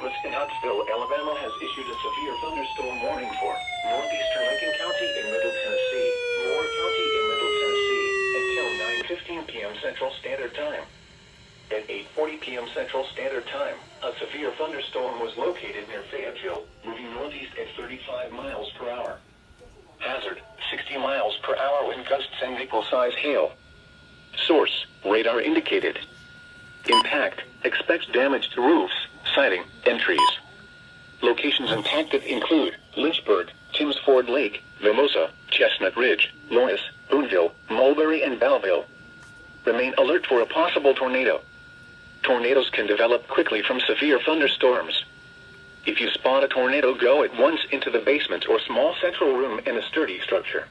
Service in Huntsville, Alabama has issued a severe thunderstorm warning for northeastern Lincoln County in Middle Tennessee, Moore County in Middle Tennessee, until 9:15 p.m. Central Standard Time. At 8:40 p.m. Central Standard Time, a severe thunderstorm was located near Fayetteville, moving northeast at 35 miles per hour. Hazard, 60 miles per hour wind gusts and nickel-size hail. Source, radar indicated. Impact, expects damage to roofs, siding, and trees. Locations impacted include Lynchburg, Timms Ford Lake, Mimosa, Chestnut Ridge, Lois, Boonville, Mulberry, and Belleville. Remain alert for a possible tornado. Tornadoes can develop quickly from severe thunderstorms. If you spot a tornado, go at once into the basement or small central room in a sturdy structure.